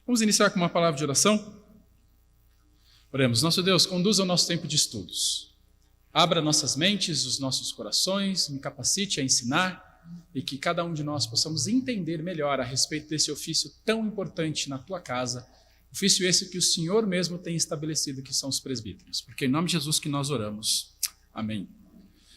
Vamos iniciar com uma palavra de oração? Oremos. Nosso Deus, conduza o nosso tempo de estudos. Abra nossas mentes, os nossos corações, me capacite a ensinar e que cada um de nós possamos entender melhor a respeito desse ofício tão importante na tua casa, ofício esse que o Senhor mesmo tem estabelecido, que são os presbíteros. Porque é em nome de Jesus que nós oramos. Amém.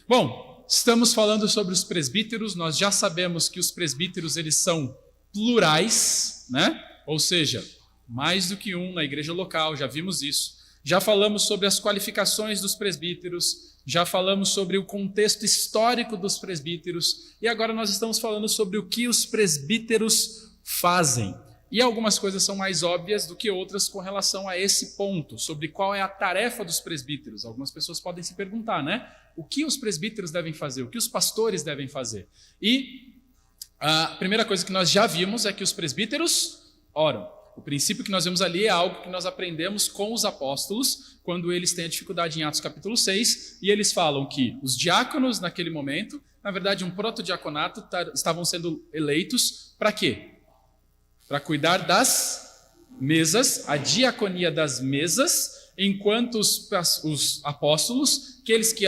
Bom, estamos falando sobre os presbíteros, nós já sabemos que os presbíteros eles são plurais, né? Ou seja, mais do que um na igreja local, já vimos isso. Já falamos sobre as qualificações dos presbíteros, já falamos sobre o contexto histórico dos presbíteros e agora nós estamos falando sobre o que os presbíteros fazem. E algumas coisas são mais óbvias do que outras com relação a esse ponto, sobre qual é a tarefa dos presbíteros. Algumas pessoas podem se perguntar, né? O que os presbíteros devem fazer? O que os pastores devem fazer? E a primeira coisa que nós já vimos é que os presbíteros oram. O princípio que nós vemos ali é algo que nós aprendemos com os apóstolos, quando eles têm a dificuldade em Atos capítulo 6, e eles falam que os diáconos naquele momento, na verdade um protodiaconato, estavam sendo eleitos para quê? Para cuidar das mesas, a diaconia das mesas, enquanto os apóstolos, aqueles que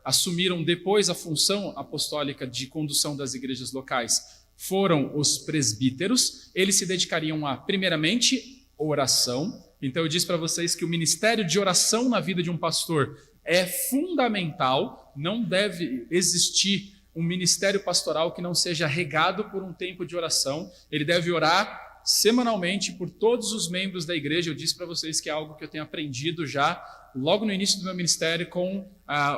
assumiram depois a função apostólica de condução das igrejas locais, foram os presbíteros. Eles se dedicariam a, primeiramente, oração. Então eu disse para vocês que o ministério de oração na vida de um pastor é fundamental. Não deve existir um ministério pastoral que não seja regado por um tempo de oração. Ele deve orar semanalmente por todos os membros da igreja. Eu disse para vocês que é algo que eu tenho aprendido já logo no início do meu ministério com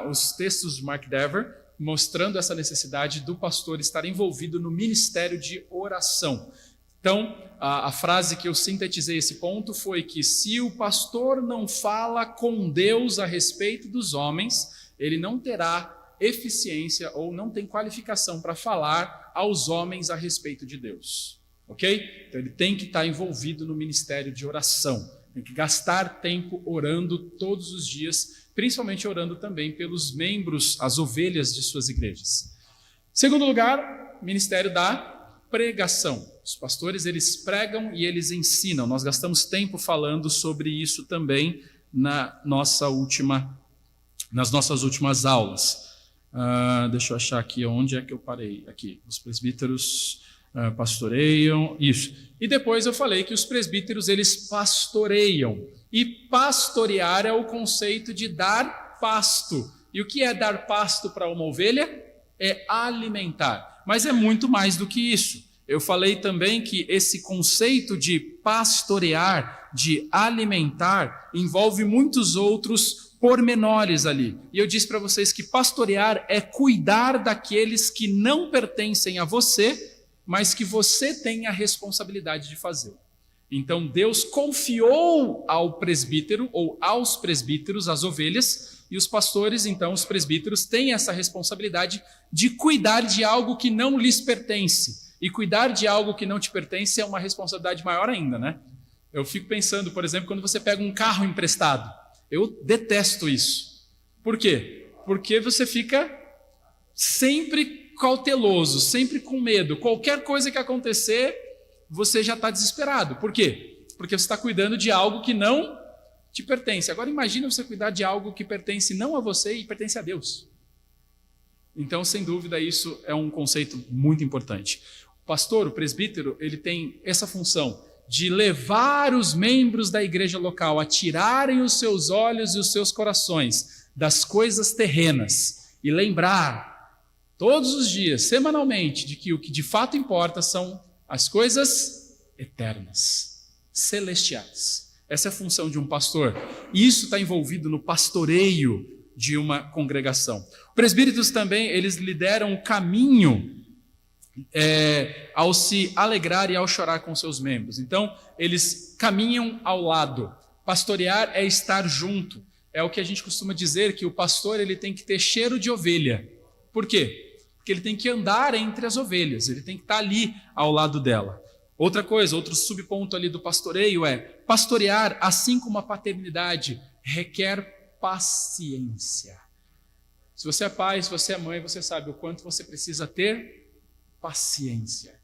os textos de Mark Dever, mostrando essa necessidade do pastor estar envolvido no ministério de oração. Então, a frase que eu sintetizei esse ponto foi que se o pastor não fala com Deus a respeito dos homens, ele não terá eficiência ou não tem qualificação para falar aos homens a respeito de Deus. Ok? Então ele tem que estar envolvido no ministério de oração, tem que gastar tempo orando todos os dias, principalmente orando também pelos membros, as ovelhas de suas igrejas. Segundo lugar, ministério da pregação. Os pastores, eles pregam e eles ensinam. Nós gastamos tempo falando sobre isso também nas nossas últimas aulas. Deixa eu achar aqui onde é que eu parei. Aqui, os presbíteros pastoreiam, isso. E depois eu falei que os presbíteros, eles pastoreiam. E pastorear é o conceito de dar pasto. E o que é dar pasto para uma ovelha? É alimentar. Mas é muito mais do que isso. Eu falei também que esse conceito de pastorear, de alimentar, envolve muitos outros pormenores ali. E eu disse para vocês que pastorear é cuidar daqueles que não pertencem a você, mas que você tem a responsabilidade de fazer. Então Deus confiou ao presbítero ou aos presbíteros as ovelhas, e os pastores, então os presbíteros, têm essa responsabilidade de cuidar de algo que não lhes pertence. E cuidar de algo que não te pertence é uma responsabilidade maior ainda, né? Eu fico pensando, por exemplo, quando você pega um carro emprestado. Eu detesto isso. Por quê? Porque você fica sempre cauteloso, sempre com medo. Qualquer coisa que acontecer, você já está desesperado. Por quê? Porque você está cuidando de algo que não te pertence. Agora imagine você cuidar de algo que pertence não a você e pertence a Deus. Então, sem dúvida, isso é um conceito muito importante. O pastor, o presbítero, ele tem essa função de levar os membros da igreja local a tirarem os seus olhos e os seus corações das coisas terrenas e lembrar todos os dias, semanalmente, de que o que de fato importa são as coisas eternas, celestiais. Essa é a função de um pastor. E isso está envolvido no pastoreio de uma congregação. Presbíteros também, eles lideram o caminho ao se alegrar e ao chorar com seus membros. Então, eles caminham ao lado. Pastorear é estar junto. É o que a gente costuma dizer, que o pastor ele tem que ter cheiro de ovelha. Por quê? Porque ele tem que andar entre as ovelhas, ele tem que estar ali ao lado dela. Outra coisa, outro subponto ali do pastoreio é pastorear, assim como a paternidade, requer paciência. Se você é pai, se você é mãe, você sabe o quanto você precisa ter paciência.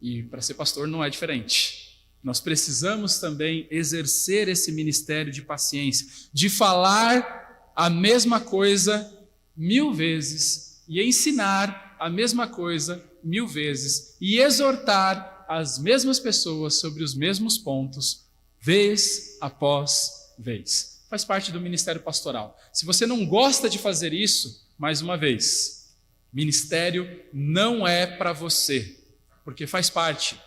E para ser pastor não é diferente. nós precisamos também exercer esse ministério de paciência, de falar a mesma coisa 1000 vezes e ensinar a mesma coisa 1000 vezes e exortar as mesmas pessoas sobre os mesmos pontos, vez após vez. Faz parte do ministério pastoral. Se você não gosta de fazer isso, mais uma vez, ministério não é para você, porque faz parte.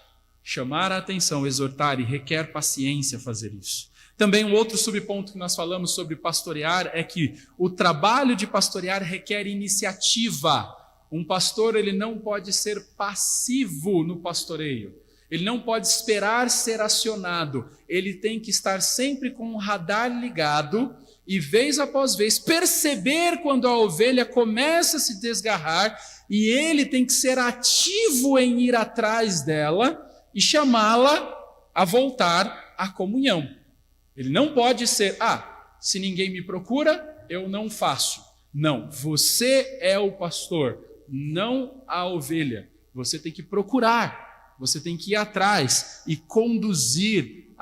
Chamar a atenção, exortar e requer paciência fazer isso. Também um outro subponto que nós falamos sobre pastorear é que o trabalho de pastorear requer iniciativa. Um pastor, ele não pode ser passivo no pastoreio. Ele não pode esperar ser acionado. Ele tem que estar sempre com o radar ligado e, vez após vez, perceber quando a ovelha começa a se desgarrar e ele tem que ser ativo em ir atrás dela e chamá-la a voltar à comunhão. Ele não pode ser, se ninguém me procura, eu não faço. Não, você é o pastor, não a ovelha. Você tem que procurar. Você tem que ir atrás e conduzir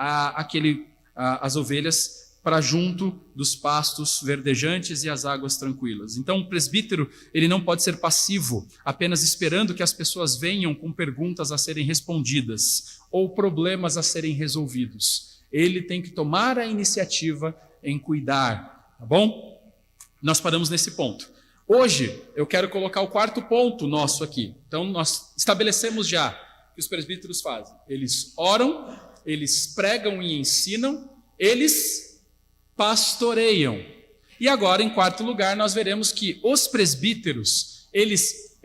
as ovelhas para junto dos pastos verdejantes e as águas tranquilas. Então, o presbítero, ele não pode ser passivo, apenas esperando que as pessoas venham com perguntas a serem respondidas ou problemas a serem resolvidos. Ele tem que tomar a iniciativa em cuidar, tá bom? Nós paramos nesse ponto. Hoje, eu quero colocar o 4º ponto nosso aqui. Então, nós estabelecemos já que os presbíteros fazem. Eles oram, eles pregam e ensinam, eles pastoreiam. E agora, em 4º lugar, nós veremos que os presbíteros, eles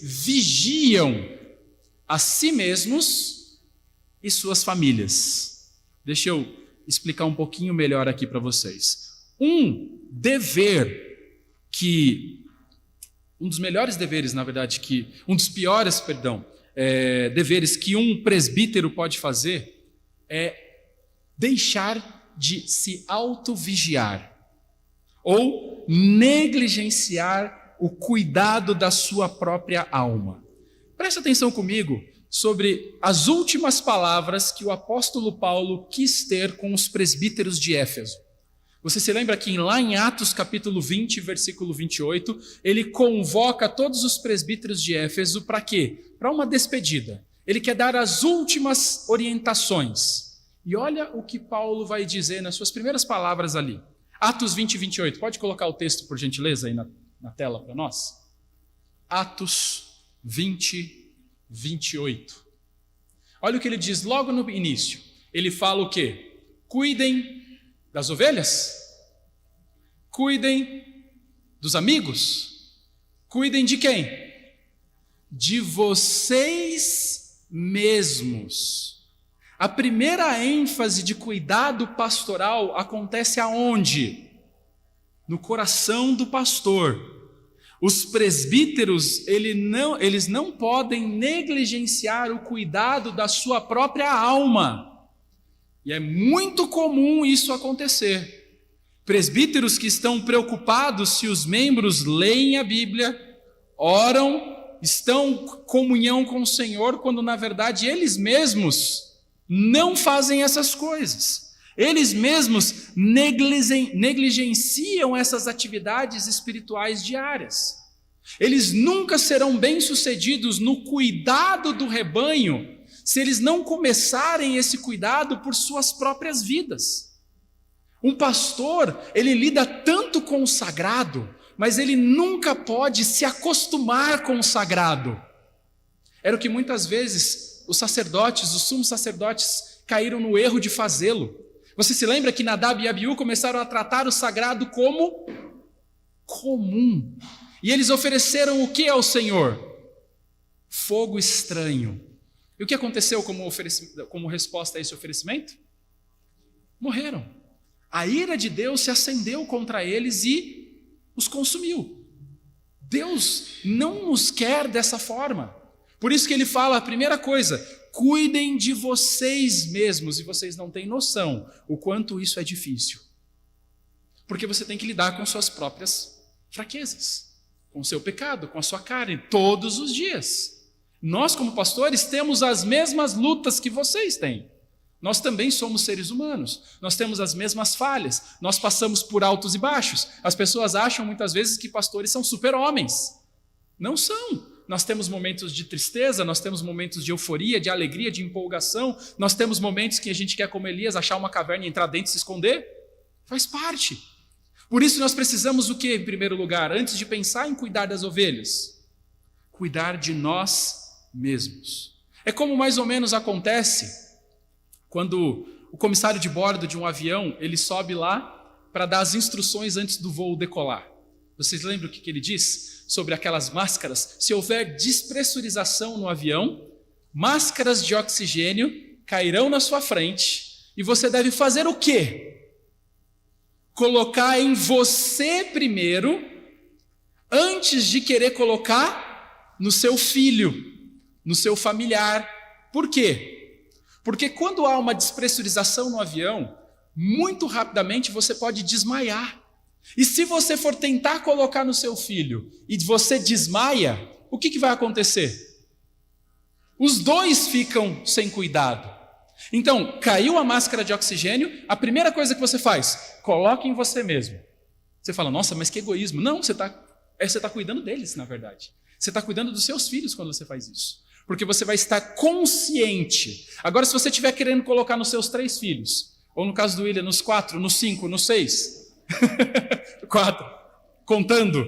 vigiam a si mesmos e suas famílias. Deixa eu explicar um pouquinho melhor aqui para vocês. Um dos melhores deveres, na verdade, um dos piores, deveres que um presbítero pode fazer é deixar de se autovigiar ou negligenciar o cuidado da sua própria alma. Preste atenção comigo sobre as últimas palavras que o apóstolo Paulo quis ter com os presbíteros de Éfeso. Você se lembra que lá em Atos capítulo 20, versículo 28, ele convoca todos os presbíteros de Éfeso para quê? Para uma despedida. Ele quer dar as últimas orientações. E olha o que Paulo vai dizer nas suas primeiras palavras ali. Atos 20, 28. Pode colocar o texto, por gentileza, aí na tela para nós? Atos 20, 28. Olha o que ele diz logo no início. Ele fala o quê? Cuidem das ovelhas? Cuidem dos amigos? Cuidem de quem? De vocês mesmos. A primeira ênfase de cuidado pastoral acontece aonde? No coração do pastor. Os presbíteros, eles não podem negligenciar o cuidado da sua própria alma. E é muito comum isso acontecer. Presbíteros que estão preocupados se os membros leem a Bíblia, oram, estão em comunhão com o Senhor, quando na verdade eles mesmos não fazem essas coisas. Eles mesmos negligenciam essas atividades espirituais diárias. Eles nunca serão bem-sucedidos no cuidado do rebanho se eles não começarem esse cuidado por suas próprias vidas. Um pastor, ele lida tanto com o sagrado, mas ele nunca pode se acostumar com o sagrado. Era o que muitas vezes os sumos sacerdotes caíram no erro de fazê-lo. Você se lembra que Nadab e Abiú começaram a tratar o sagrado como comum. E eles ofereceram o que ao Senhor? Fogo estranho. E o que aconteceu como resposta a esse oferecimento? Morreram. A ira de Deus se acendeu contra eles e os consumiu. Deus não nos quer dessa forma. Por isso que ele fala a primeira coisa: cuidem de vocês mesmos. E vocês não têm noção o quanto isso é difícil. Porque você tem que lidar com suas próprias fraquezas, com o seu pecado, com a sua carne, todos os dias. Nós, como pastores, temos as mesmas lutas que vocês têm. Nós também somos seres humanos, nós temos as mesmas falhas, nós passamos por altos e baixos. As pessoas acham muitas vezes que pastores são super-homens. Não são. Nós temos momentos de tristeza, nós temos momentos de euforia, de alegria, de empolgação, nós temos momentos que a gente quer, como Elias, achar uma caverna e entrar dentro e se esconder. Faz parte. Por isso nós precisamos o quê, em primeiro lugar? Antes de pensar em cuidar das ovelhas, cuidar de nós mesmos. É como mais ou menos acontece quando o comissário de bordo de um avião, ele sobe lá para dar as instruções antes do voo decolar. Vocês lembram o que ele diz sobre aquelas máscaras? Se houver despressurização no avião, máscaras de oxigênio cairão na sua frente e você deve fazer o quê? Colocar em você primeiro, antes de querer colocar no seu filho, no seu familiar. Por quê? Porque quando há uma despressurização no avião, muito rapidamente você pode desmaiar. E se você for tentar colocar no seu filho e você desmaia, o que vai acontecer? Os dois ficam sem cuidado. Então, caiu a máscara de oxigênio, a primeira coisa que você faz, coloque em você mesmo. Você fala, nossa, mas que egoísmo. Não, você está cuidando deles, na verdade. Você está cuidando dos seus filhos quando você faz isso. Porque você vai estar consciente. Agora, se você estiver querendo colocar nos seus 3 filhos, ou no caso do William, nos 4, nos 5, nos 6, 4, contando.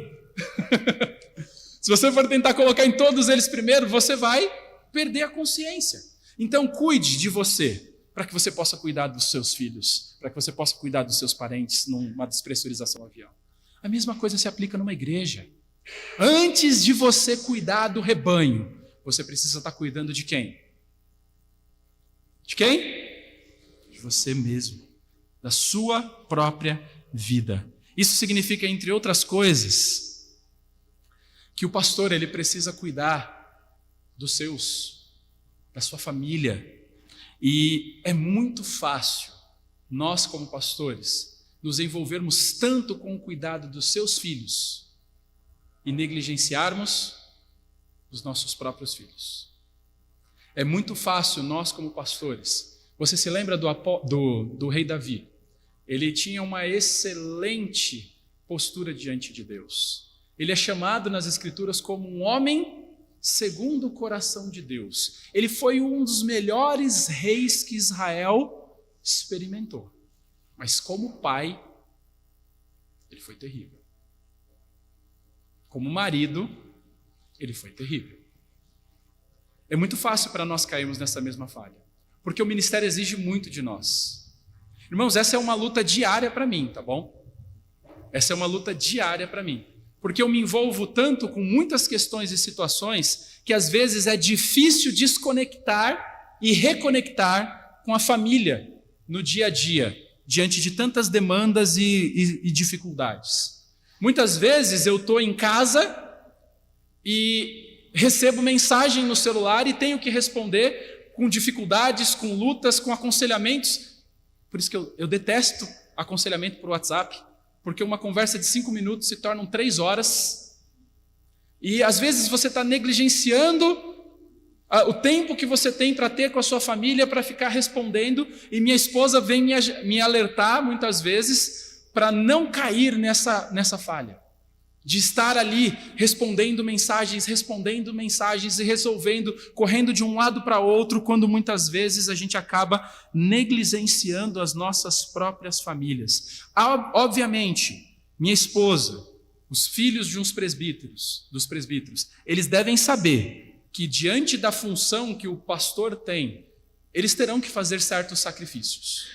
Se você for tentar colocar em todos eles primeiro, você vai perder a consciência. Então, cuide de você, para que você possa cuidar dos seus filhos, para que você possa cuidar dos seus parentes numa despressurização do avião. A mesma coisa se aplica numa igreja. Antes de você cuidar do rebanho, você precisa estar cuidando de quem? De quem? De você mesmo, da sua própria vida. Isso significa, entre outras coisas, que o pastor ele precisa cuidar da sua família. E é muito fácil nós, como pastores, nos envolvermos tanto com o cuidado dos seus filhos e negligenciarmos os nossos próprios filhos. É muito fácil nós, como pastores. Você se lembra do rei Davi? Ele tinha uma excelente postura diante de Deus. Ele é chamado nas Escrituras como um homem segundo o coração de Deus. Ele foi um dos melhores reis que Israel experimentou. Mas como pai, ele foi terrível. Como marido, ele foi terrível. É muito fácil para nós cairmos nessa mesma falha, porque o ministério exige muito de nós. Irmãos, essa é uma luta diária para mim, tá bom? Essa é uma luta diária para mim, porque eu me envolvo tanto com muitas questões e situações que às vezes é difícil desconectar e reconectar com a família no dia a dia, diante de tantas demandas e dificuldades. Muitas vezes eu estou em casa e recebo mensagem no celular e tenho que responder com dificuldades, com lutas, com aconselhamentos. Por isso que eu detesto aconselhamento por WhatsApp, porque uma conversa de 5 minutos se tornam 3 horas. E às vezes você está negligenciando o tempo que você tem para ter com a sua família, para ficar respondendo, e minha esposa vem me alertar muitas vezes para não cair nessa falha. De estar ali respondendo mensagens e resolvendo, correndo de um lado para outro, quando muitas vezes a gente acaba negligenciando as nossas próprias famílias. Obviamente, minha esposa, os filhos dos presbíteros, eles devem saber que diante da função que o pastor tem, eles terão que fazer certos sacrifícios.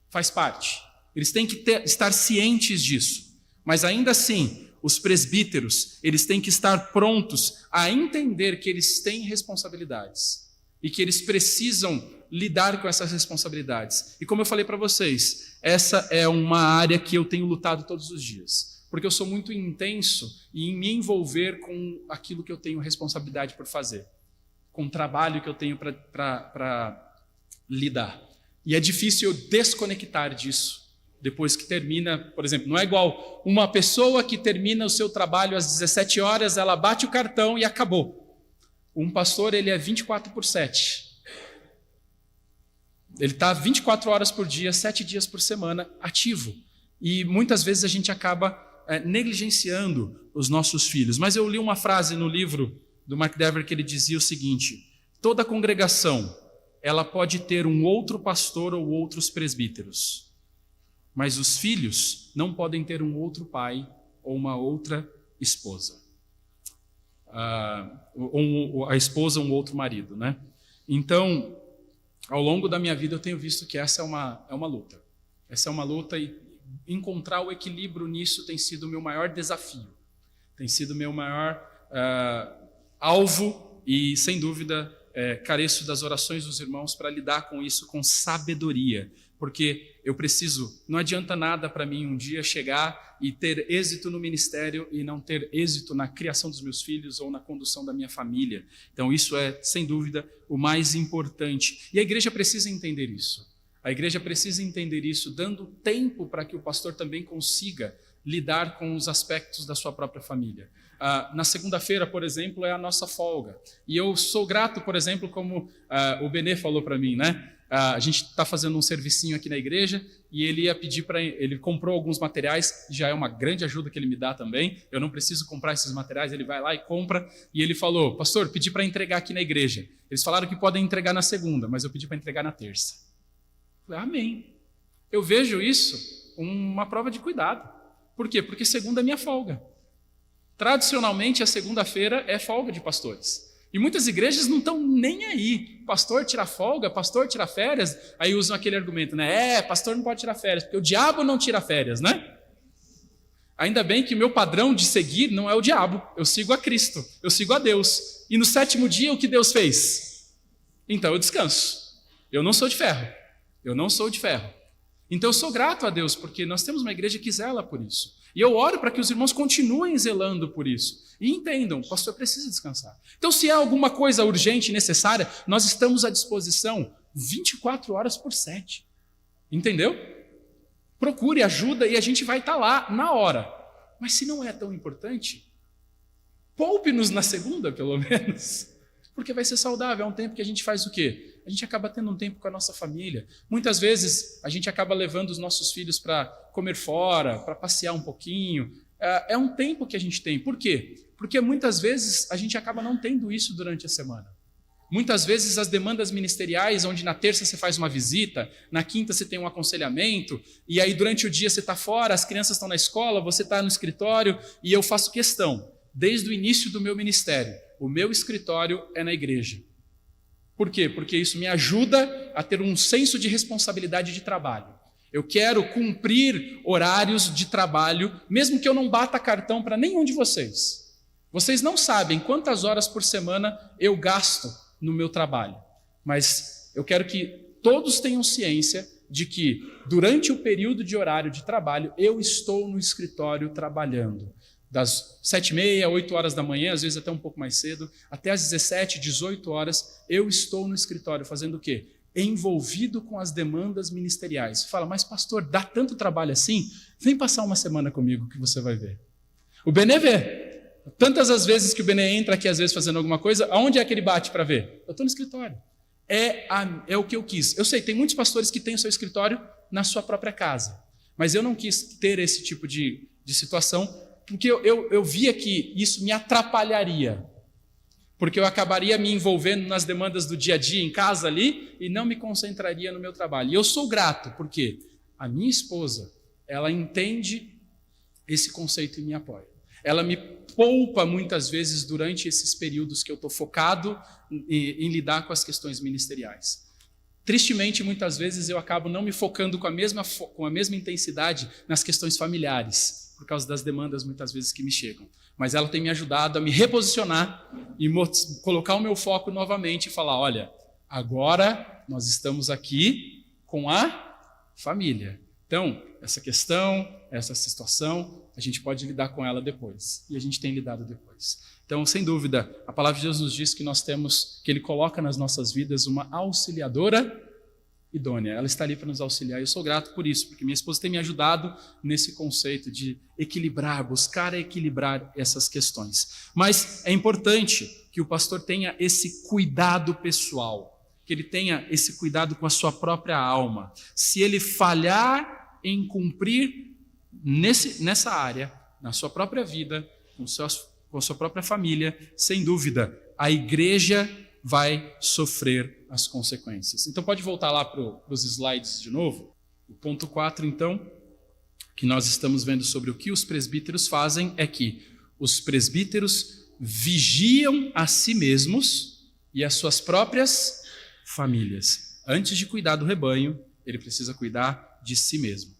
Faz parte. Eles têm que estar cientes disso. Mas ainda assim, os presbíteros, eles têm que estar prontos a entender que eles têm responsabilidades e que eles precisam lidar com essas responsabilidades. E como eu falei para vocês, essa é uma área que eu tenho lutado todos os dias, porque eu sou muito intenso em me envolver com aquilo que eu tenho responsabilidade por fazer, com o trabalho que eu tenho para lidar. E é difícil eu desconectar disso. Depois que termina, por exemplo, não é igual uma pessoa que termina o seu trabalho às 17 horas, ela bate o cartão e acabou. Um pastor, ele é 24/7. Ele está 24 horas por dia, 7 dias por semana, ativo. E muitas vezes a gente acaba negligenciando os nossos filhos. Mas eu li uma frase no livro do Mark Dever que ele dizia o seguinte: toda congregação, ela pode ter um outro pastor ou outros presbíteros, mas os filhos não podem ter um outro pai ou uma outra esposa. Ou a esposa um outro marido, né? Então, ao longo da minha vida eu tenho visto que essa é uma luta. Essa é uma luta e encontrar o equilíbrio nisso tem sido o meu maior desafio. Tem sido o meu maior alvo e, sem dúvida, careço das orações dos irmãos para lidar com isso com sabedoria. Porque eu preciso, não adianta nada para mim um dia chegar e ter êxito no ministério e não ter êxito na criação dos meus filhos ou na condução da minha família. Então isso é, sem dúvida, o mais importante. E a igreja precisa entender isso. A igreja precisa entender isso, dando tempo para que o pastor também consiga lidar com os aspectos da sua própria família. Na segunda-feira, por exemplo, é a nossa folga. E eu sou grato, por exemplo, como o Benê falou para mim, né? A gente está fazendo um servicinho aqui na igreja e ele ia pedir para ele comprou alguns materiais, já é uma grande ajuda que ele me dá também. Eu não preciso comprar esses materiais, ele vai lá e compra. E ele falou: pastor, pedi para entregar aqui na igreja. Eles falaram que podem entregar na segunda, mas eu pedi para entregar na terça. Eu falei: amém. Eu vejo isso uma prova de cuidado. Por quê? Porque segunda é minha folga. Tradicionalmente, a segunda-feira é folga de pastores. E muitas igrejas não estão nem aí. Pastor tira folga, pastor tira férias. Aí usam aquele argumento, né? Pastor não pode tirar férias, porque o diabo não tira férias, né? Ainda bem que o meu padrão de seguir não é o diabo. Eu sigo a Cristo, eu sigo a Deus. E no 7º dia, o que Deus fez? Então eu descanso. Eu não sou de ferro. Eu não sou de ferro. Então eu sou grato a Deus, porque nós temos uma igreja que zela por isso. E eu oro para que os irmãos continuem zelando por isso. E entendam, o pastor precisa descansar. Então, se há alguma coisa urgente e necessária, nós estamos à disposição 24 horas por 7. Entendeu? Procure ajuda e a gente vai estar lá na hora. Mas se não é tão importante, poupe-nos na segunda, pelo menos. Porque vai ser saudável. É um tempo que a gente faz o quê? A gente acaba tendo um tempo com a nossa família. Muitas vezes a gente acaba levando os nossos filhos para comer fora, para passear um pouquinho. É um tempo que a gente tem. Por quê? Porque muitas vezes a gente acaba não tendo isso durante a semana. Muitas vezes as demandas ministeriais, onde na terça você faz uma visita, na quinta você tem um aconselhamento, e aí durante o dia você está fora, as crianças estão na escola, você está no escritório, e eu faço questão, desde o início do meu ministério, o meu escritório é na igreja. Por quê? Porque isso me ajuda a ter um senso de responsabilidade de trabalho. Eu quero cumprir horários de trabalho, mesmo que eu não bata cartão para nenhum de vocês. Vocês não sabem quantas horas por semana eu gasto no meu trabalho, mas eu quero que todos tenham ciência de que, durante o período de horário de trabalho, eu estou no escritório trabalhando. Das 7h30, 8 horas da manhã, às vezes até um pouco mais cedo, até às 17, 18 horas, eu estou no escritório fazendo o quê? Envolvido com as demandas ministeriais. Fala, mas pastor, dá tanto trabalho assim? Vem passar uma semana comigo que você vai ver. O Benê vê. Tantas as vezes que o Benê entra aqui, às vezes fazendo alguma coisa, aonde é que ele bate para ver? Eu estou no escritório. É o que eu quis. Eu sei, tem muitos pastores que têm o seu escritório na sua própria casa, mas eu não quis ter esse tipo de situação, porque eu via que isso me atrapalharia, porque eu acabaria me envolvendo nas demandas do dia a dia em casa ali e não me concentraria no meu trabalho. E eu sou grato, porque a minha esposa, ela entende esse conceito e me apoia. Ela me poupa muitas vezes durante esses períodos que eu estou focado em lidar com as questões ministeriais. Tristemente, muitas vezes eu acabo não me focando com a mesma intensidade nas questões familiares, por causa das demandas muitas vezes que me chegam. Mas ela tem me ajudado a me reposicionar e colocar o meu foco novamente e falar, olha, agora nós estamos aqui com a família. Então, essa questão, essa situação, a gente pode lidar com ela depois. E a gente tem lidado depois. Então, sem dúvida, a palavra de Deus nos diz que nós temos, que Ele coloca nas nossas vidas uma auxiliadora idônea. Ela está ali para nos auxiliar. Eu sou grato por isso, porque minha esposa tem me ajudado nesse conceito de equilibrar, buscar equilibrar essas questões. Mas é importante que o pastor tenha esse cuidado pessoal, que ele tenha esse cuidado com a sua própria alma. Se ele falhar em cumprir nessa área, na sua própria vida, com a sua própria família, sem dúvida, a igreja vai sofrer as consequências. Então pode voltar lá para os slides de novo. O ponto 4, então, que nós estamos vendo sobre o que os presbíteros fazem é que os presbíteros vigiam a si mesmos e as suas próprias famílias. Antes de cuidar do rebanho, ele precisa cuidar de si mesmo.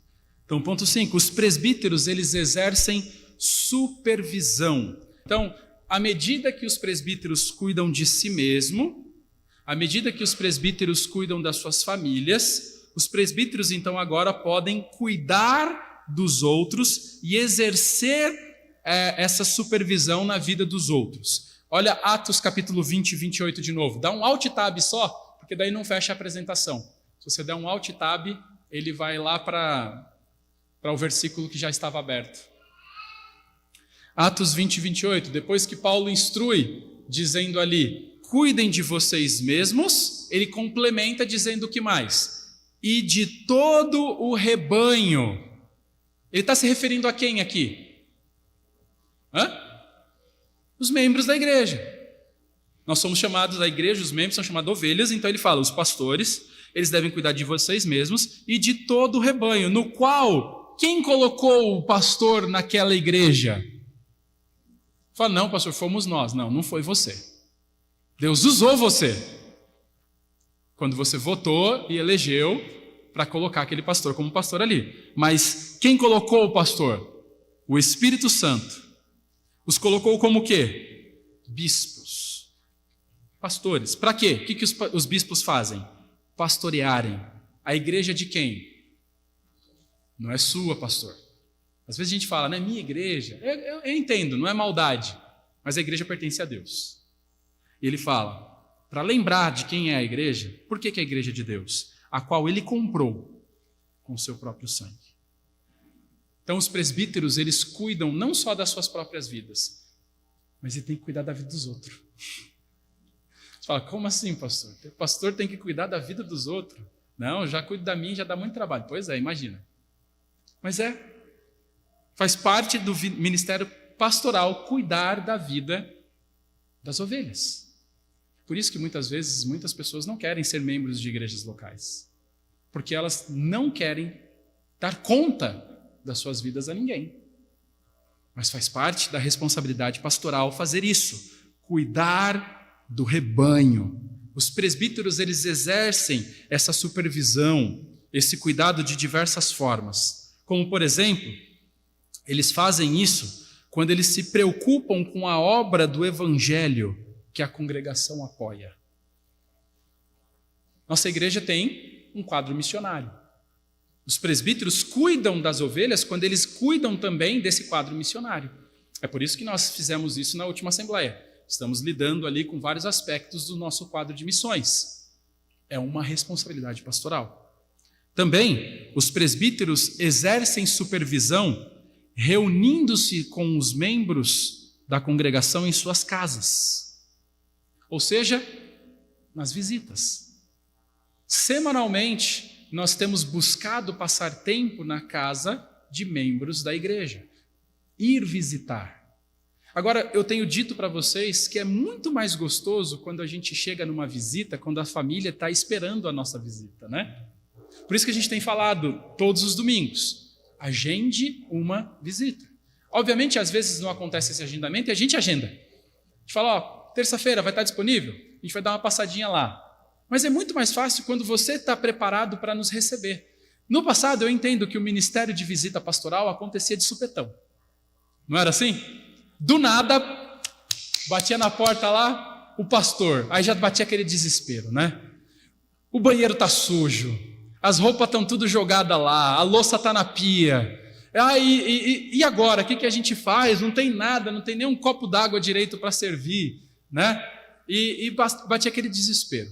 Então, ponto 5, os presbíteros, eles exercem supervisão. Então, à medida que os presbíteros cuidam de si mesmo, à medida que os presbíteros cuidam das suas famílias, os presbíteros, então, agora podem cuidar dos outros e exercer essa supervisão na vida dos outros. Olha Atos capítulo 20 e 28 de novo. Dá um alt tab só, porque daí não fecha a apresentação. Se você der um alt tab, ele vai lá para o versículo que já estava aberto. Atos 20 e 28, depois que Paulo instrui, dizendo ali, cuidem de vocês mesmos, ele complementa dizendo o que mais? E de todo o rebanho. Ele está se referindo a quem aqui? Os membros da igreja. Nós somos chamados, a igreja, os membros são chamados ovelhas, então ele fala, os pastores, eles devem cuidar de vocês mesmos e de todo o rebanho, no qual, quem colocou o pastor naquela igreja? Fala, não, pastor, fomos nós. Não, não foi você. Deus usou você. Quando você votou e elegeu para colocar aquele pastor como pastor ali. Mas quem colocou o pastor? O Espírito Santo. Os colocou como o quê? Bispos. Pastores. Para quê? O que os bispos fazem? Pastorearem. A igreja de quem? Não é sua, pastor. Às vezes a gente fala, né, minha igreja. Eu entendo, não é maldade, mas a igreja pertence a Deus. E ele fala, para lembrar de quem é a igreja, por que é a igreja de Deus? A qual ele comprou com o seu próprio sangue. Então os presbíteros, eles cuidam não só das suas próprias vidas, mas ele tem que cuidar da vida dos outros. Você fala, como assim, pastor? O pastor tem que cuidar da vida dos outros? Não, já cuido da minha, já dá muito trabalho. Pois é, imagina. Mas faz parte do ministério pastoral cuidar da vida das ovelhas. Por isso que muitas vezes, muitas pessoas não querem ser membros de igrejas locais. Porque elas não querem dar conta das suas vidas a ninguém. Mas faz parte da responsabilidade pastoral fazer isso. Cuidar do rebanho. Os presbíteros, eles exercem essa supervisão, esse cuidado de diversas formas. Como, por exemplo, eles fazem isso quando eles se preocupam com a obra do evangelho que a congregação apoia. Nossa igreja tem um quadro missionário. Os presbíteros cuidam das ovelhas quando eles cuidam também desse quadro missionário. É por isso que nós fizemos isso na última assembleia. Estamos lidando ali com vários aspectos do nosso quadro de missões. É uma responsabilidade pastoral. Também, os presbíteros exercem supervisão reunindo-se com os membros da congregação em suas casas. Ou seja, nas visitas. Semanalmente, nós temos buscado passar tempo na casa de membros da igreja. Ir visitar. Agora, eu tenho dito para vocês que é muito mais gostoso quando a gente chega numa visita, quando a família está esperando a nossa visita, né? Por isso que a gente tem falado todos os domingos, agende uma visita. Obviamente, às vezes não acontece esse agendamento e a gente agenda. A gente fala, terça-feira vai estar disponível? A gente vai dar uma passadinha lá. Mas é muito mais fácil quando você está preparado para nos receber. No passado, eu entendo que o ministério de visita pastoral acontecia de supetão. Não era assim? Do nada, batia na porta lá, o pastor. Aí já batia aquele desespero, né? O banheiro está sujo. As roupas estão tudo jogadas lá, a louça está na pia. E agora, o que a gente faz? Não tem nada, não tem nem um copo d'água direito para servir, né? E batia aquele desespero.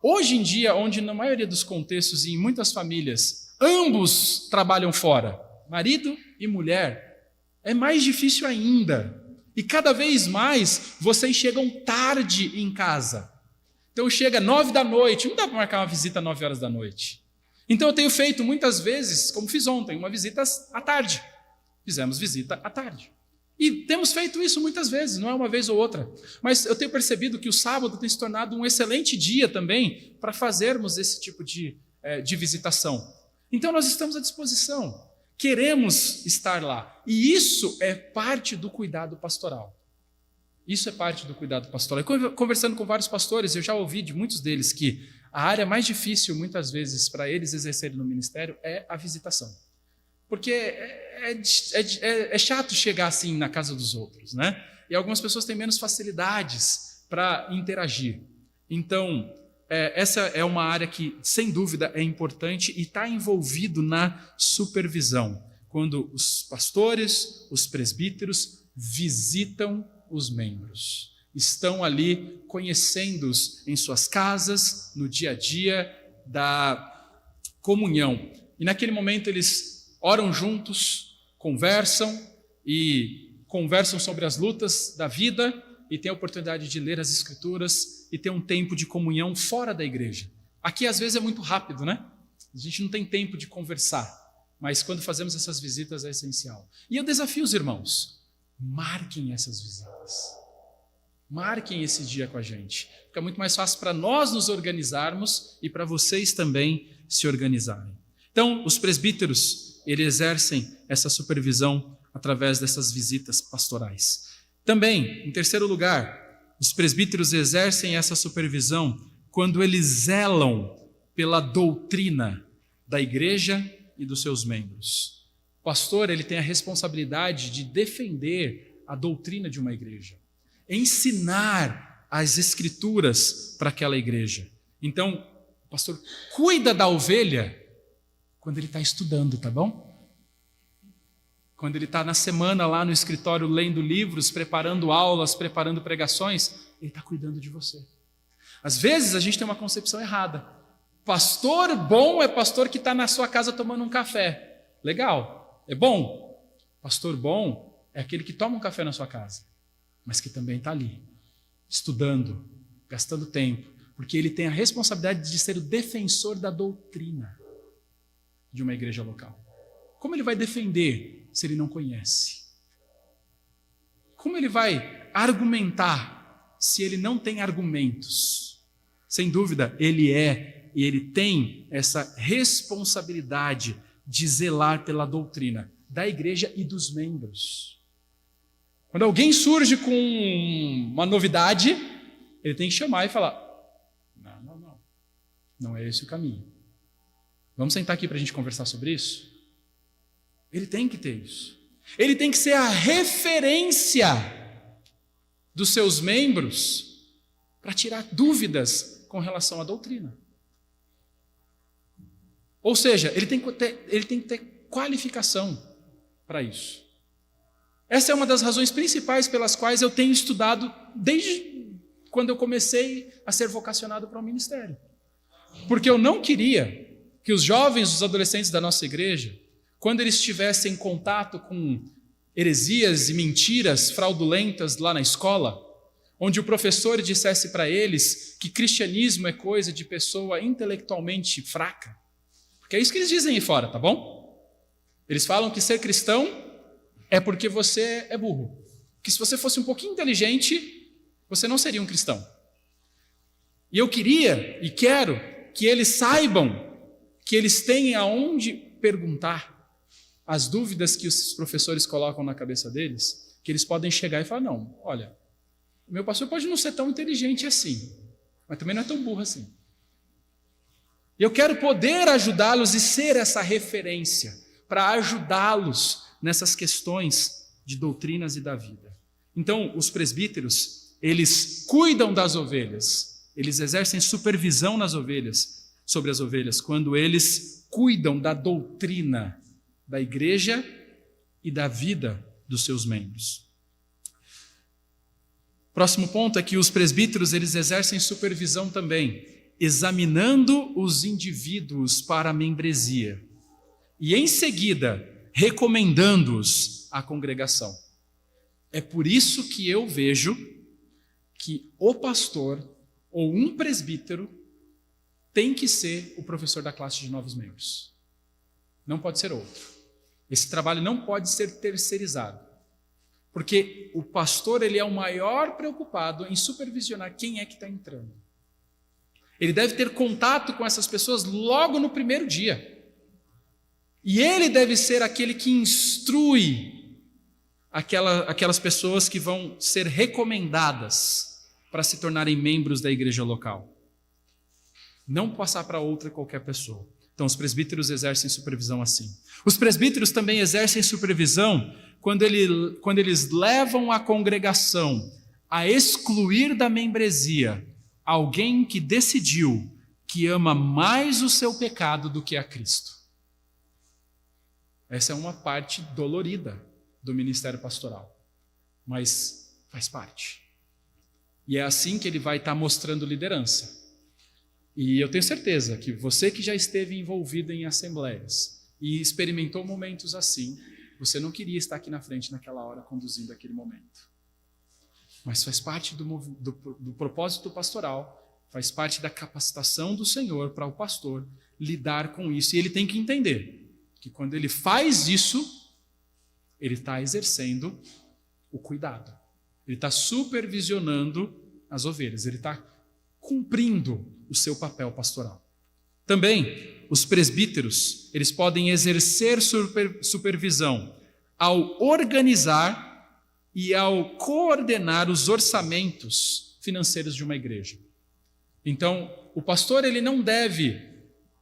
Hoje em dia, onde na maioria dos contextos e em muitas famílias, ambos trabalham fora, marido e mulher, é mais difícil ainda. E cada vez mais vocês chegam tarde em casa. Então chega 9 da noite, não dá para marcar uma visita às 9 horas da noite. Então eu tenho feito muitas vezes, como fiz ontem, uma visita à tarde. Fizemos visita à tarde. E temos feito isso muitas vezes, não é uma vez ou outra. Mas eu tenho percebido que o sábado tem se tornado um excelente dia também para fazermos esse tipo de visitação. Então nós estamos à disposição, queremos estar lá. E isso é parte do cuidado pastoral. Isso é parte do cuidado pastoral. Conversando com vários pastores, eu já ouvi de muitos deles que a área mais difícil, muitas vezes, para eles exercerem no ministério é a visitação. Porque é chato chegar assim na casa dos outros, né? E algumas pessoas têm menos facilidades para interagir. Então, essa é uma área que, sem dúvida, é importante e está envolvido na supervisão. Quando os pastores, os presbíteros visitam os membros. Estão ali conhecendo-os em suas casas, no dia a dia da comunhão. E naquele momento eles oram juntos, conversam sobre as lutas da vida e têm a oportunidade de ler as Escrituras e ter um tempo de comunhão fora da igreja. Aqui às vezes é muito rápido, né? A gente não tem tempo de conversar, mas quando fazemos essas visitas é essencial. E eu desafio os irmãos, marquem essas visitas. Marquem esse dia com a gente. Fica muito mais fácil para nós nos organizarmos e para vocês também se organizarem. Então, os presbíteros, eles exercem essa supervisão através dessas visitas pastorais. Também, em terceiro lugar, os presbíteros exercem essa supervisão quando eles zelam pela doutrina da igreja e dos seus membros. O pastor, ele tem a responsabilidade de defender a doutrina de uma igreja, ensinar as escrituras para aquela igreja. Então, o pastor cuida da ovelha quando ele está estudando, tá bom? Quando ele está na semana lá no escritório lendo livros, preparando aulas, preparando pregações, ele está cuidando de você. Às vezes a gente tem uma concepção errada. Pastor bom é pastor que está na sua casa tomando um café. Legal, é bom. Pastor bom é aquele que toma um café na sua casa, mas que também está ali, estudando, gastando tempo, porque ele tem a responsabilidade de ser o defensor da doutrina de uma igreja local. Como ele vai defender se ele não conhece? Como ele vai argumentar se ele não tem argumentos? Sem dúvida, ele e ele tem essa responsabilidade de zelar pela doutrina da igreja e dos membros. Quando alguém surge com uma novidade, ele tem que chamar e falar: não é esse o caminho. Vamos sentar aqui para a gente conversar sobre isso? Ele tem que ter isso. Ele tem que ser a referência dos seus membros para tirar dúvidas com relação à doutrina. Ou seja, ele tem que ter qualificação para isso. Essa é uma das razões principais pelas quais eu tenho estudado desde quando eu comecei a ser vocacionado para o ministério. Porque eu não queria que os jovens, os adolescentes da nossa igreja, quando eles tivessem contato com heresias e mentiras fraudulentas lá na escola, onde o professor dissesse para eles que cristianismo é coisa de pessoa intelectualmente fraca, porque é isso que eles dizem aí fora, tá bom? Eles falam que ser cristão é porque você é burro, que se você fosse um pouquinho inteligente, você não seria um cristão. E eu queria e quero que eles saibam que eles têm aonde perguntar as dúvidas que os professores colocam na cabeça deles, que eles podem chegar e falar: não, olha, o meu pastor pode não ser tão inteligente assim, mas também não é tão burro assim. E eu quero poder ajudá-los e ser essa referência para ajudá-los nessas questões de doutrinas e da vida. Então, os presbíteros, eles cuidam das ovelhas, eles exercem supervisão nas ovelhas, sobre as ovelhas, quando eles cuidam da doutrina da igreja e da vida dos seus membros. Próximo ponto é que os presbíteros, eles exercem supervisão também examinando os indivíduos para a membresia e, em seguida, recomendando-os à congregação. É por isso que eu vejo que o pastor ou um presbítero tem que ser o professor da classe de novos membros. Não pode ser outro. Esse trabalho não pode ser terceirizado. Porque o pastor, ele é o maior preocupado em supervisionar quem é que está entrando. Ele deve ter contato com essas pessoas logo no primeiro dia. E ele deve ser aquele que instrui aquelas pessoas que vão ser recomendadas para se tornarem membros da igreja local. Não passar para outra qualquer pessoa. Então, os presbíteros exercem supervisão assim. Os presbíteros também exercem supervisão quando eles levam a congregação a excluir da membresia alguém que decidiu que ama mais o seu pecado do que a Cristo. Essa é uma parte dolorida do ministério pastoral, mas faz parte. E é assim que ele vai estar mostrando liderança. E eu tenho certeza que você que já esteve envolvido em assembleias e experimentou momentos assim, você não queria estar aqui na frente naquela hora conduzindo aquele momento. Mas faz parte do propósito pastoral, faz parte da capacitação do Senhor para o pastor lidar com isso. E ele tem que entender que quando ele faz isso, ele está exercendo o cuidado. Ele está supervisionando as ovelhas, ele está cumprindo o seu papel pastoral. Também, os presbíteros, eles podem exercer supervisão ao organizar e ao coordenar os orçamentos financeiros de uma igreja. Então, o pastor, ele não deve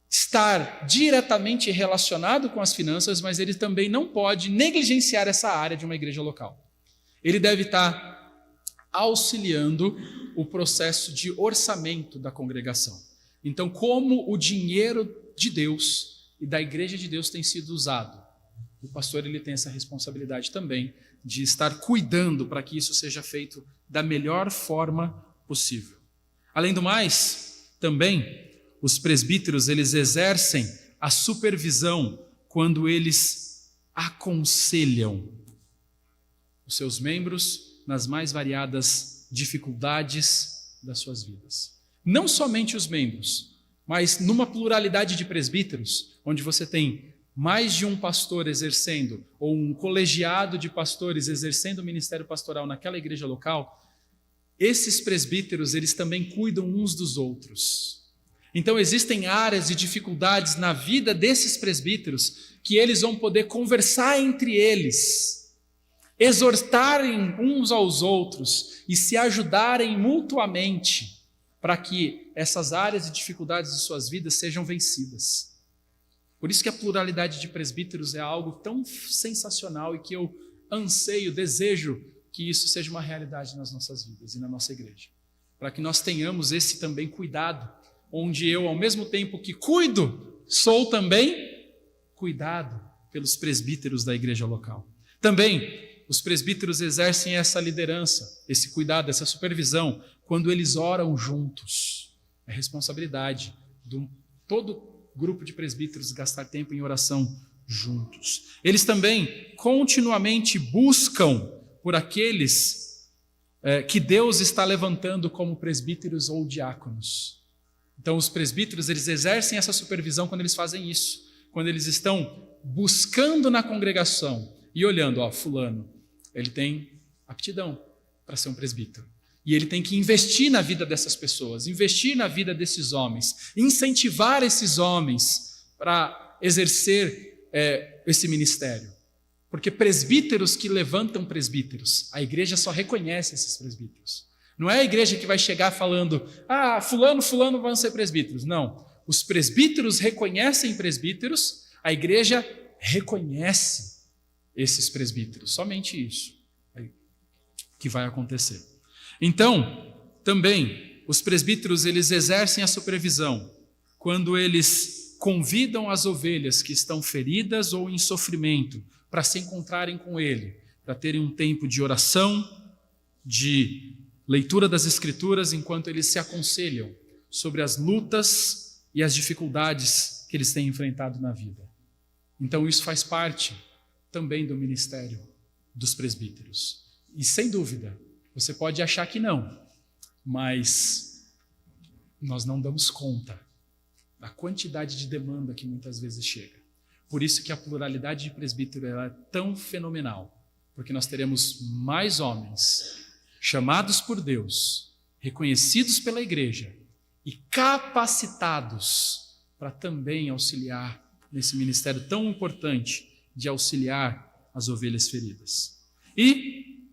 estar diretamente relacionado com as finanças, mas ele também não pode negligenciar essa área de uma igreja local. Ele deve estar auxiliando o processo de orçamento da congregação. Então, como o dinheiro de Deus e da igreja de Deus tem sido usado, o pastor ele tem essa responsabilidade também de estar cuidando para que isso seja feito da melhor forma possível. Além do mais, também os presbíteros eles exercem a supervisão quando eles aconselham os seus membros nas mais variadas dificuldades das suas vidas. Não somente os membros, mas numa pluralidade de presbíteros, onde você tem mais de um pastor exercendo, ou um colegiado de pastores exercendo o ministério pastoral naquela igreja local, esses presbíteros, eles também cuidam uns dos outros. Então existem áreas de dificuldades na vida desses presbíteros que eles vão poder conversar entre eles, exortarem uns aos outros e se ajudarem mutuamente para que essas áreas de dificuldades de suas vidas sejam vencidas. Por isso que a pluralidade de presbíteros é algo tão sensacional e que eu anseio, desejo que isso seja uma realidade nas nossas vidas e na nossa igreja. Para que nós tenhamos esse também cuidado, onde eu, ao mesmo tempo que cuido, sou também cuidado pelos presbíteros da igreja local. Também, os presbíteros exercem essa liderança, esse cuidado, essa supervisão, quando eles oram juntos. É responsabilidade de todo grupo de presbíteros gastar tempo em oração juntos. Eles também continuamente buscam por aqueles que Deus está levantando como presbíteros ou diáconos. Então, os presbíteros, eles exercem essa supervisão quando eles fazem isso, quando eles estão buscando na congregação e olhando, fulano, ele tem aptidão para ser um presbítero. E ele tem que investir na vida dessas pessoas, investir na vida desses homens, incentivar esses homens para exercer esse ministério. Porque presbíteros que levantam presbíteros, a igreja só reconhece esses presbíteros. Não é a igreja que vai chegar falando, fulano vão ser presbíteros. Não, os presbíteros reconhecem presbíteros, a igreja reconhece esses presbíteros. Somente isso que vai acontecer. Então, também, os presbíteros, eles exercem a supervisão quando eles convidam as ovelhas que estão feridas ou em sofrimento para se encontrarem com ele, para terem um tempo de oração, de leitura das Escrituras, enquanto eles se aconselham sobre as lutas e as dificuldades que eles têm enfrentado na vida. Então isso faz parte também do ministério dos presbíteros. E sem dúvida, você pode achar que não, mas nós não damos conta da quantidade de demanda que muitas vezes chega. Por isso que a pluralidade de presbítero é tão fenomenal, porque nós teremos mais homens chamados por Deus, reconhecidos pela igreja e capacitados para também auxiliar nesse ministério tão importante de auxiliar as ovelhas feridas. E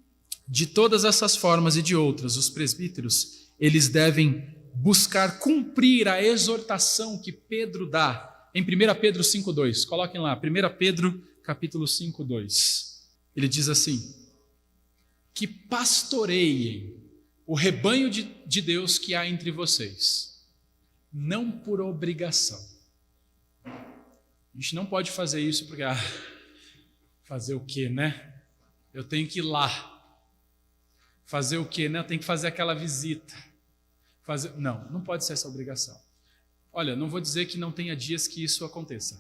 de todas essas formas e de outras, os presbíteros, eles devem buscar cumprir a exortação que Pedro dá em 1 Pedro 5,2. Coloquem lá, 1 Pedro capítulo 5,2. Ele diz assim: que pastoreiem o rebanho de Deus que há entre vocês, não por obrigação. A gente não pode fazer isso porque, fazer o quê, né? Eu tenho que ir lá. Fazer o quê, né? Eu tenho que fazer aquela visita. Não pode ser essa obrigação. Olha, não vou dizer que não tenha dias que isso aconteça.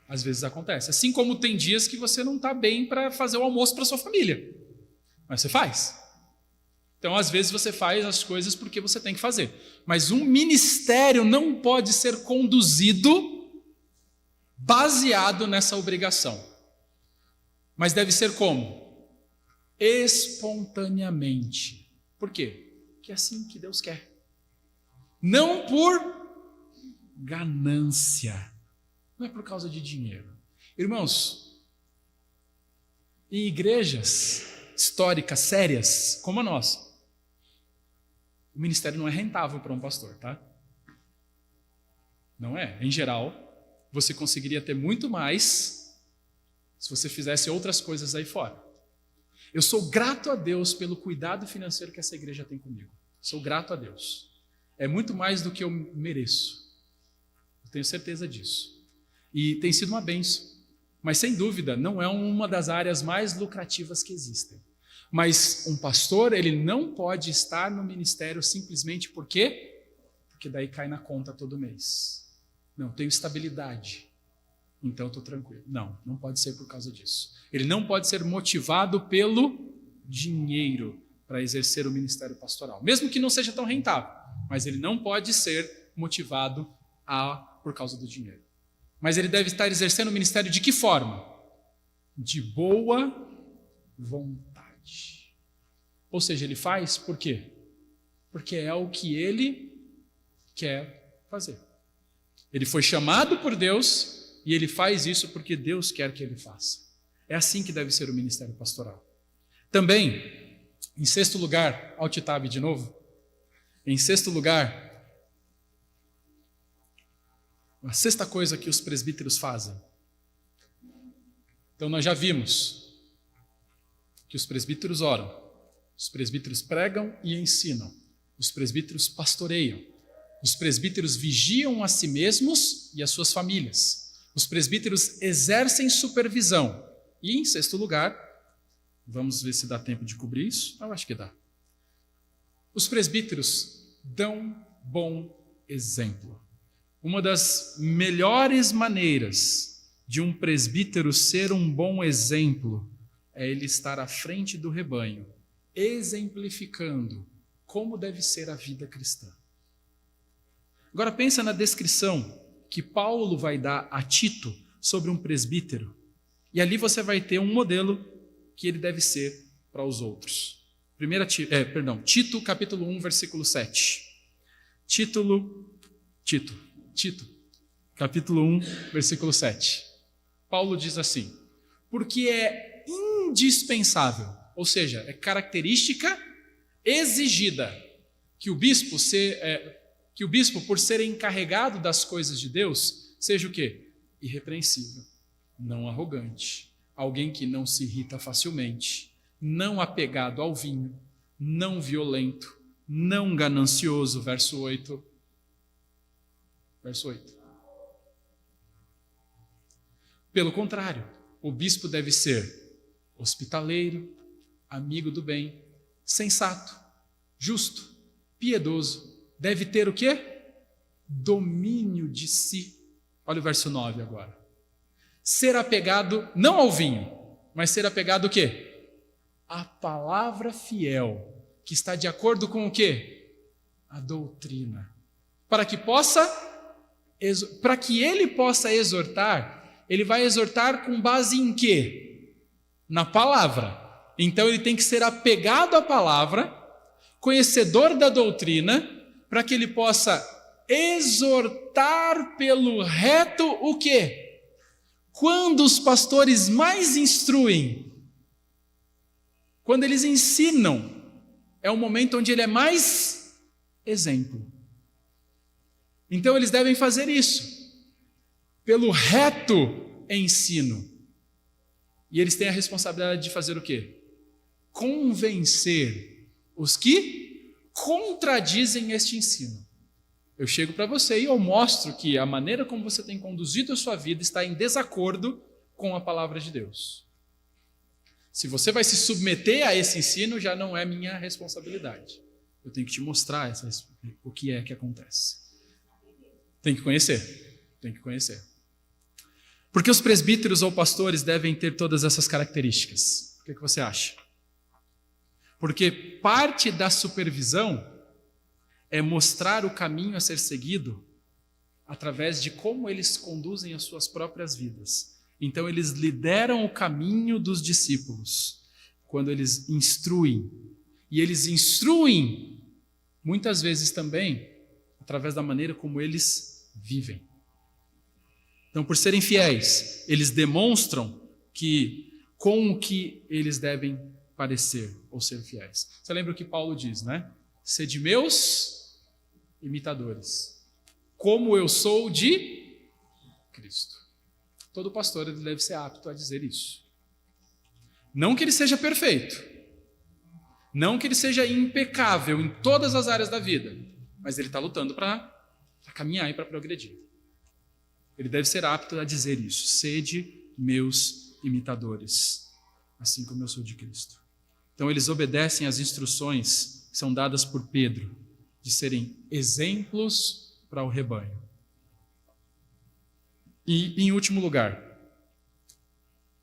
Às vezes acontece. Assim como tem dias que você não está bem para fazer o almoço para sua família. Mas você faz. Então, às vezes você faz as coisas porque você tem que fazer. Mas um ministério não pode ser conduzido baseado nessa obrigação. Mas deve ser como? Espontaneamente. Por quê? Porque é assim que Deus quer. Não por ganância. Não é por causa de dinheiro. Irmãos, em igrejas históricas, sérias, como a nossa, o ministério não é rentável para um pastor, tá? Não é. Em geral, você conseguiria ter muito mais se você fizesse outras coisas aí fora. Eu sou grato a Deus pelo cuidado financeiro que essa igreja tem comigo. Sou grato a Deus. É muito mais do que eu mereço. Eu tenho certeza disso. E tem sido uma bênção. Mas, sem dúvida, não é uma das áreas mais lucrativas que existem. Mas um pastor, ele não pode estar no ministério simplesmente por quê? Porque daí cai na conta todo mês. Não, tenho estabilidade. Então estou tranquilo. Não pode ser por causa disso. Ele não pode ser motivado pelo dinheiro para exercer o ministério pastoral. Mesmo que não seja tão rentável. Mas ele não pode ser motivado por causa do dinheiro. Mas ele deve estar exercendo o ministério de que forma? De boa vontade. Ou seja, ele faz por quê? Porque é o que ele quer fazer. Ele foi chamado por Deus e ele faz isso porque Deus quer que ele faça. É assim que deve ser o ministério pastoral. Também, em sexto lugar, alt-tab de novo. Em sexto lugar, a sexta coisa que os presbíteros fazem. Então nós já vimos que os presbíteros oram, os presbíteros pregam e ensinam, os presbíteros pastoreiam, os presbíteros vigiam a si mesmos e as suas famílias, os presbíteros exercem supervisão. E em sexto lugar, vamos ver se dá tempo de cobrir isso, eu acho que dá. Os presbíteros dão bom exemplo. Uma das melhores maneiras de um presbítero ser um bom exemplo é ele estar à frente do rebanho, exemplificando como deve ser a vida cristã. Agora pensa na descrição que Paulo vai dar a Tito sobre um presbítero, e ali você vai ter um modelo que ele deve ser para os outros. Tito, capítulo 1, versículo 7. Tito, capítulo 1, versículo 7. Paulo diz assim: porque é indispensável, ou seja, é característica exigida, que o bispo, por ser encarregado das coisas de Deus, seja o quê? Irrepreensível, não arrogante, alguém que não se irrita facilmente, não apegado ao vinho, não violento, não ganancioso, verso 8. Verso 8. Pelo contrário, o bispo deve ser hospitaleiro, amigo do bem, sensato, justo, piedoso, deve ter o quê? Domínio de si. Olha o verso 9 agora. Ser apegado não ao vinho, mas ser apegado o quê? A palavra fiel, que está de acordo com o quê? A doutrina. Para que ele possa exortar, ele vai exortar com base em quê? Na palavra. Então ele tem que ser apegado à palavra, conhecedor da doutrina, para que ele possa exortar pelo reto o quê? Quando os pastores mais instruem, quando eles ensinam, é o momento onde ele é mais exemplo. Então eles devem fazer isso, pelo reto ensino. E eles têm a responsabilidade de fazer o quê? Convencer os que contradizem este ensino. Eu chego para você e eu mostro que a maneira como você tem conduzido a sua vida está em desacordo com a palavra de Deus. Se você vai se submeter a esse ensino, já não é minha responsabilidade. Eu tenho que te mostrar o que é que acontece. Tem que conhecer. Porque os presbíteros ou pastores devem ter todas essas características. O que você acha? Porque parte da supervisão é mostrar o caminho a ser seguido através de como eles conduzem as suas próprias vidas. Então eles lideram o caminho dos discípulos quando eles instruem. E eles instruem muitas vezes também através da maneira como eles vivem. Então, por serem fiéis, eles demonstram com o que eles devem parecer ou ser fiéis. Você lembra o que Paulo diz, né? Sede meus imitadores, como eu sou de Cristo. Todo pastor ele deve ser apto a dizer isso. Não que ele seja perfeito, não que ele seja impecável em todas as áreas da vida, mas ele está lutando para caminhar e para progredir. Ele deve ser apto a dizer isso. Sede meus imitadores, assim como eu sou de Cristo. Então eles obedecem às instruções que são dadas por Pedro, de serem exemplos para o rebanho. E, em último lugar,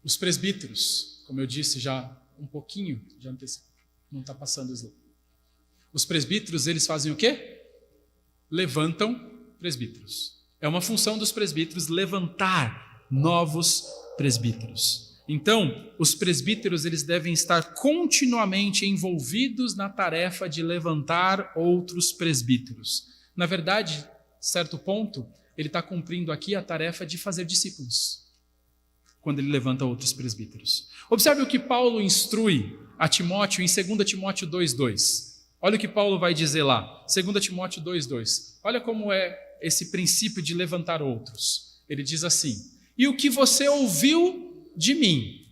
os presbíteros, como eu disse já um pouquinho, já não está passando o slide. Os presbíteros, eles fazem o quê? Levantam presbíteros. É uma função dos presbíteros levantar novos presbíteros. Então, os presbíteros eles devem estar continuamente envolvidos na tarefa de levantar outros presbíteros. Na verdade, certo ponto, ele está cumprindo aqui a tarefa de fazer discípulos, quando ele levanta outros presbíteros. Observe o que Paulo instrui a Timóteo em 2 Timóteo 2,2. Olha o que Paulo vai dizer lá, 2 Timóteo 2,2. Olha como é esse princípio de levantar outros. Ele diz assim: e o que você ouviu de mim,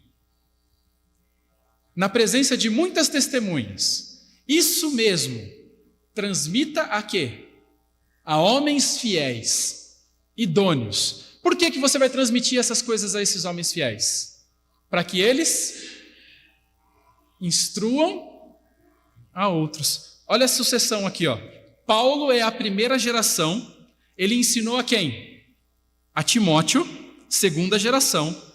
na presença de muitas testemunhas, isso mesmo, transmita a quê? A homens fiéis, idôneos. Por que você vai transmitir essas coisas a esses homens fiéis? Para que eles instruam a outros. Olha a sucessão aqui, ó. Paulo é a primeira geração, ele ensinou a quem? A Timóteo, segunda geração.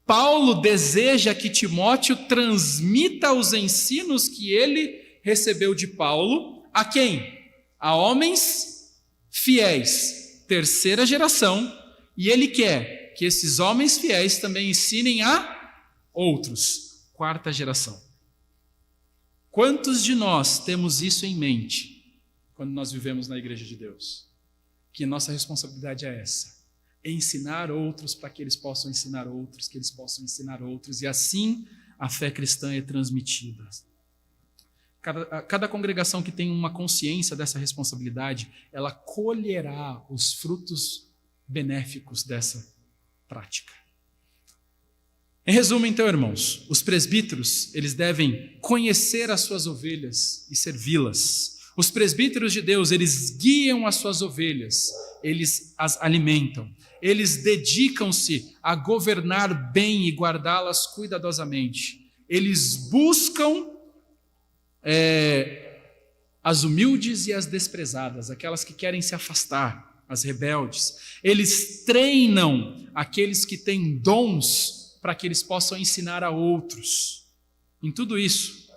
Paulo deseja que Timóteo transmita os ensinos que ele recebeu de Paulo a quem? A homens fiéis, terceira geração, e ele quer que esses homens fiéis também ensinem a outros, quarta geração. Quantos de nós temos isso em mente quando nós vivemos na Igreja de Deus? Que nossa responsabilidade é essa. É ensinar outros para que eles possam ensinar outros, que eles possam ensinar outros, e assim a fé cristã é transmitida. Cada congregação que tem uma consciência dessa responsabilidade, ela colherá os frutos benéficos dessa prática. Em resumo, então, irmãos, os presbíteros, eles devem conhecer as suas ovelhas e servi-las. Os presbíteros de Deus, eles guiam as suas ovelhas, eles as alimentam. Eles dedicam-se a governar bem e guardá-las cuidadosamente. Eles buscam as humildes e as desprezadas, aquelas que querem se afastar, as rebeldes. Eles treinam aqueles que têm dons para que eles possam ensinar a outros. Em tudo isso,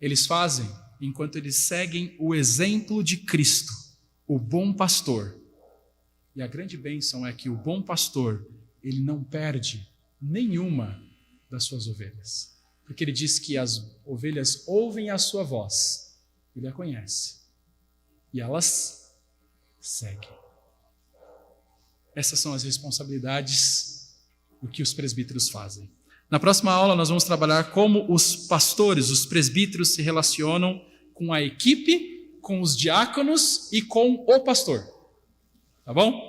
eles fazem enquanto eles seguem o exemplo de Cristo, o bom pastor. E a grande bênção é que o bom pastor, ele não perde nenhuma das suas ovelhas. Porque ele diz que as ovelhas ouvem a sua voz, ele a conhece, e elas seguem. Essas são as responsabilidades do que os presbíteros fazem. Na próxima aula nós vamos trabalhar como os pastores, os presbíteros se relacionam com a equipe, com os diáconos e com o pastor. Tá bom?